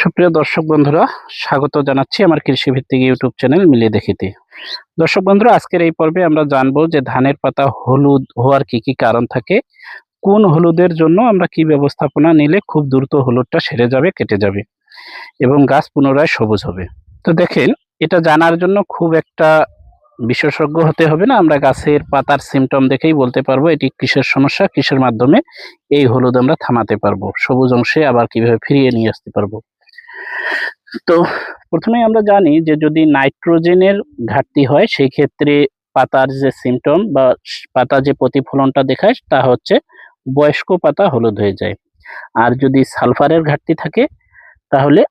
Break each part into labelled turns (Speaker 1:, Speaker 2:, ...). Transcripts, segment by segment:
Speaker 1: সুপ্রিয় দর্শক বন্ধুরা, স্বাগত জানাচ্ছি আমার কৃষি ভিত্তিক ইউটিউব চ্যানেল মিলিয়ে দেখিতে। দর্শক বন্ধুরা, আজকের এই পর্বে আমরা জানবো যে ধানের পাতা হলুদ হওয়ার কি কি কারণ থাকে, কোন হলুদের জন্য আমরা কি ব্যবস্থাপনা নিলে খুব দ্রুত হলুদটা সেরে যাবে, কেটে যাবে এবং গাছ পুনরায় সবুজ হবে। তো দেখেন, এটা জানার জন্য খুব একটা বিশেষজ্ঞ হতে হবে না। আমরা গাছের পাতার সিমটম দেখেই বলতে পারবো এটি কিসের সমস্যা, কিসের মাধ্যমে এই হলুদ আমরা থামাতে পারবো, সবুজ অংশে আবার কিভাবে ফিরিয়ে নিয়ে আসতে পারবো। তো প্রথমেই আমরা জানি যে যদি নাইট্রোজেনের ঘাটতি হয় সেই ক্ষেত্রে পাতার যে সিমটম বা পাতা যে প্রতিফলনটা দেখায় তা হচ্ছে বয়স্ক পাতা হলুদ হয়ে যায়। আর যদি সালফারের ঘাটতি থাকে তাহলে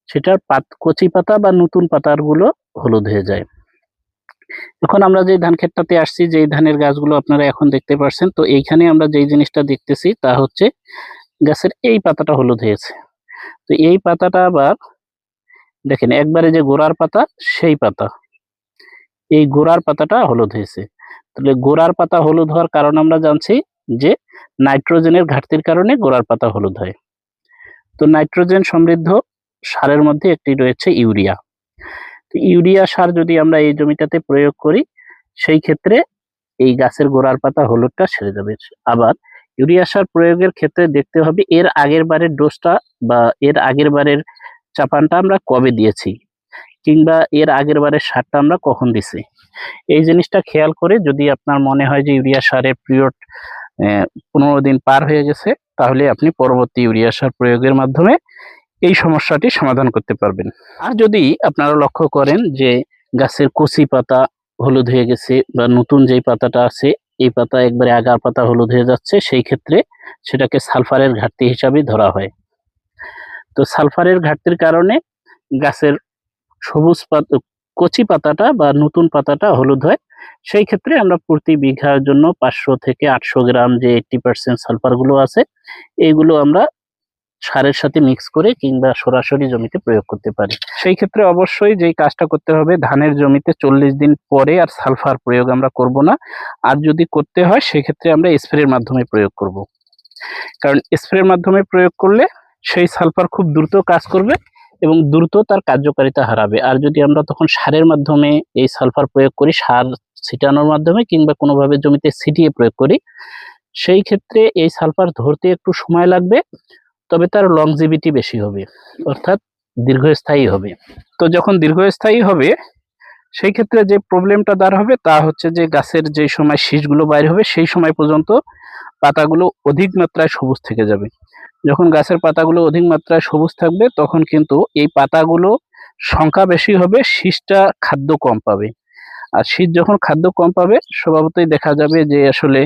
Speaker 1: সেটার কচি পাতা বা নতুন পাতাগুলো হলুদ হয়ে যায়। এখন আমরা যে ধান ক্ষেতটাতে আসছি, যে ধানের গাছগুলো আপনারা এখন দেখতে পাচ্ছেন, তো এইখানে আমরা যেই জিনিসটা দেখতেছি তা হচ্ছে গাছের এই পাতাটা হলুদ হয়েছে। তো এই পাতাটা আবার দেখেন, একবারে যে গোড়ার পাতা সেই পাতা, এই গোড়ার পাতাটা হলুদ হয়েছে। তাহলে গোড়ার পাতা হলুদ হওয়ার কারণ আমরা জানছি যে নাইট্রোজেনের ঘাটতির কারণে গোড়ার পাতা হলুদ হয়। তো নাইট্রোজেন সমৃদ্ধ সারের মধ্যে একটি রয়েছে ইউরিয়া। তো ইউরিয়া সার যদি আমরা এই জমিটাতে প্রয়োগ করি সেই ক্ষেত্রে এই গাছের গোড়ার পাতা হলুদটা সেরে যাবে। আবার ইউরিয়া সার প্রয়োগের ক্ষেত্রে দেখতে হবে এর আগের বারের ডোজটা বা এর আগের বারের চাপানটা আমরা কবে দিয়েছি, কিংবা এর আগের বারের সারটা আমরা কখন দিছি। এই জিনিসটা খেয়াল করে যদি আপনার মনে হয় যে ইউরিয়া সারের পিরিয়ড 15 দিন পার হয়ে গেছে, তাহলে আপনি পরবর্তী ইউরিয়া সার প্রয়োগের মাধ্যমে এই সমস্যাটি সমাধান করতে পারবেন। আর যদি আপনারা লক্ষ্য করেন যে গাছের কচি পাতা হলুদ হয়ে গেছে বা নতুন যেই পাতাটা আছে এই পাতা একবারে আগার পাতা হলুদ হয়ে যাচ্ছে, সেই ক্ষেত্রে সেটাকে সালফারের ঘাটতি হিসাবে ধরা হয়। তো সালফারের ঘাটতির কারণে গাছের সবুজ পাতা কচি পাতাটা বা নতুন পাতাটা হলুদ হয়। সেই ক্ষেত্রে আমরা প্রতি বিঘার জন্য 500 থেকে 800 গ্রাম যে 80% সালফারগুলো আছে এইগুলো আমরা সারের সাথে মিক্স করে কিংবা সরাসরি জমিতে প্রয়োগ করতে পারি। সেই ক্ষেত্রে অবশ্যই যেই কাজটা করতে হবে, ধানের জমিতে 40 দিন পরে আর সালফার প্রয়োগ আমরা করব না। আর যদি করতে হয় সেক্ষেত্রে আমরা স্প্রের মাধ্যমে প্রয়োগ করব। কারণ স্প্রের মাধ্যমে প্রয়োগ করলে সেই সালফার খুব দ্রুত কাজ করবে এবং দ্রুত তার কার্যকারিতা হারাবে। আর যদি আমরা তখন সারের মাধ্যমে এই সালফার প্রয়োগ করি, সার ছিটানোর মাধ্যমে কিংবা কোনোভাবে জমিতে ছিটিয়ে প্রয়োগ করি, সেই ক্ষেত্রে এই সালফার ধরতে একটু সময় লাগবে, তবে তার লংজিভিটি বেশি হবে, অর্থাৎ দীর্ঘস্থায়ী হবে। তো যখন দীর্ঘস্থায়ী হবে সেই ক্ষেত্রে যে প্রবলেমটা দাঁড় হবে তা হচ্ছে যে গাছের যে সময় শীষগুলো বাইর হবে সেই সময় পর্যন্ত পাতাগুলো অধিক মাত্রায় সবুজ থেকে যাবে। যখন গাছের পাতাগুলো অধিক মাত্রায় সবুজ থাকবে তখন কিন্তু এই পাতাগুলো সংখ্যা বেশি হবে, শীষটা খাদ্য কম পাবে। আর শীষ যখন খাদ্য কম পাবে স্বভাবতই দেখা যাবে যে আসলে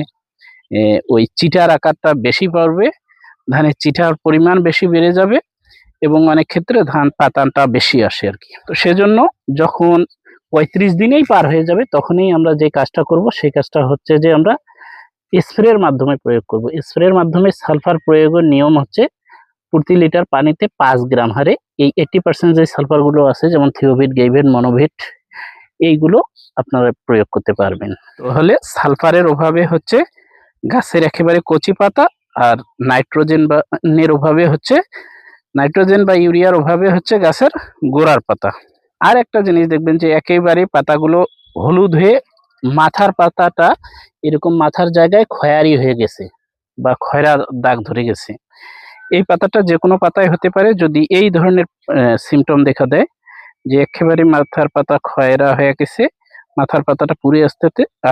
Speaker 1: ওই চিটার আকারটা বেশি পড়বে, ধানের চিটার পরিমাণ বেশি বেড়ে যাবে এবং অনেক ক্ষেত্রে ধান পাতাটা বেশি আসে আর কি। তো সেজন্য যখন 35 দিনেই পার হয়ে যাবে তখনই আমরা যে কাজটা করব সেই কাজটা হচ্ছে যে আমরা স্প্রের মাধ্যমে প্রয়োগ করব। স্প্রের মাধ্যমে সালফার প্রয়োগের নিয়ম হচ্ছে প্রতি লিটার পানিতে 5 গ্রাম হারে এই 80% যে সালফারগুলো আছে, যেমন থিওভিট, গেইভেট, মনোভিট, এইগুলো আপনারা প্রয়োগ করতে পারবেন। তাহলে সালফারের অভাবে হচ্ছে গাছের একেবারে কচি পাতা, আর নাইট্রোজেন বা এর অভাবে হচ্ছে নাইট্রোজেন বা ইউরিয়ার অভাবে হচ্ছে গাছের গোড়ার পাতা। আর একটা জিনিস দেখবেন যে একেবারে পাতাগুলো হলুদ হয়ে মাথার পাতাটা এরকম মাথার জায়গায় খয়েরি হয়ে গেছে বা খয়রা দাগ ধরে গেছে। এই পাতাটা যে কোনো পাতায় হতে পারে। যদি এই ধরনের সিমটম দেখা দেয় যে একেবারে মাথার পাতা খয়রা হয়ে গেছে, মাথার পাতাটা পুড়ে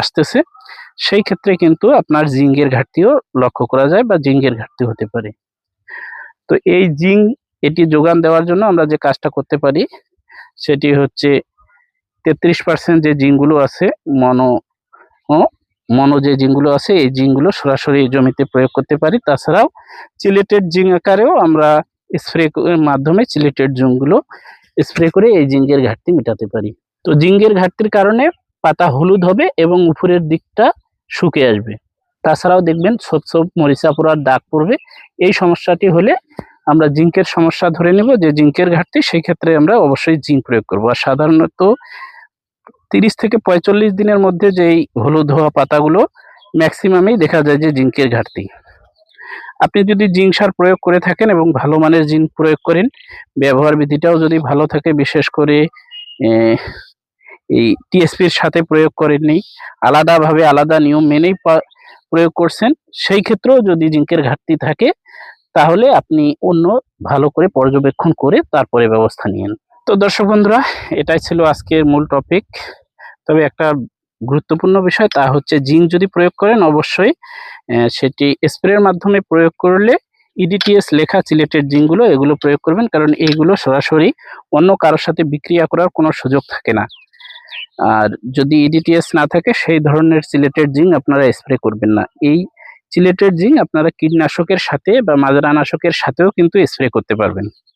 Speaker 1: আসতেছে, সেই ক্ষেত্রে কিন্তু আপনার জিঙ্কের ঘাটতিও লক্ষ্য করা যায় বা জিঙ্কের ঘাটতি হতে পারে। তো এই জিঙ্ক এটি যোগান দেওয়ার জন্য আমরা যে কাজটা করতে পারি সেটি হচ্ছে 33% যে জিঙ্কগুলো আছে মনো যে জিঙ্কগুলো আছে এই জিঙ্কগুলো সরাসরি জমিতে প্রয়োগ করতে পারি। তাছাড়াও চিলেটেড জিঙ্ক আকারেও আমরা স্প্রে মাধ্যমে চিলেটেড জিঙ্কগুলো স্প্রে করে এই জিঙ্কের ঘাটতি মেটাতে পারি। তো জিঙ্কের ঘাটতির কারণে পাতা হলুদ হবে এবং উপরের দিকটা শুকিয়ে আসবে। তাছাড়াও দেখবেন ছোপ ছোপ মরিচা পোড়ার দাগ পড়বে। এই সমস্যাটি হলে আমরা জিঙ্কের সমস্যা ধরে নেব যে জিঙ্কের ঘাটতি, সেই ক্ষেত্রে আমরা অবশ্যই জিঙ্ক প্রয়োগ করব। আর সাধারণত 30 থেকে 45 দিনের মধ্যে যেই হলুদ হওয়া পাতাগুলো ম্যাক্সিমামই দেখা যায় যে জিঙ্কের ঘাটতি। আপনি যদি জিঙ্ক সার প্রয়োগ করে থাকেন এবং ভালো মানের জিঙ্ক প্রয়োগ করেন, ব্যবহার বিধিটাও যদি ভালো থাকে, বিশেষ করে এই টিএসপির সাথে প্রয়োগ করেননি, আলাদাভাবে আলাদা নিয়ম মেনেই প্রয়োগ করছেন, সেই ক্ষেত্রেও যদি জিঙ্কের ঘাটতি থাকে তাহলে আপনি অন্য ভালো করে পর্যবেক্ষণ করে তারপরে ব্যবস্থা নিয়েন। তো দর্শক বন্ধুরা, এটাই ছিল আজকের মূল টপিক। তবে একটা গুরুত্বপূর্ণ বিষয়, তা হচ্ছে জিঙ্ক যদি প্রয়োগ করেন অবশ্যই সেটি স্প্রের মাধ্যমে প্রয়োগ করলে ইডিটিএস লেখা সিলেটেড জিঙ্কগুলো এগুলো প্রয়োগ করবেন, কারণ এইগুলো সরাসরি অন্য কারোর সাথে বিক্রিয়া করার কোনো সুযোগ থাকে না। আর যদি ইডিটিএস না থাকে সেই ধরনের সিলেটেড জিঙ্ক আপনারা স্প্রে করবেন না। এই সিলেটেড জিঙ্ক আপনারা কীটনাশকের সাথে বা মাজরানাশকের সাথেও কিন্তু স্প্রে করতে পারবেন।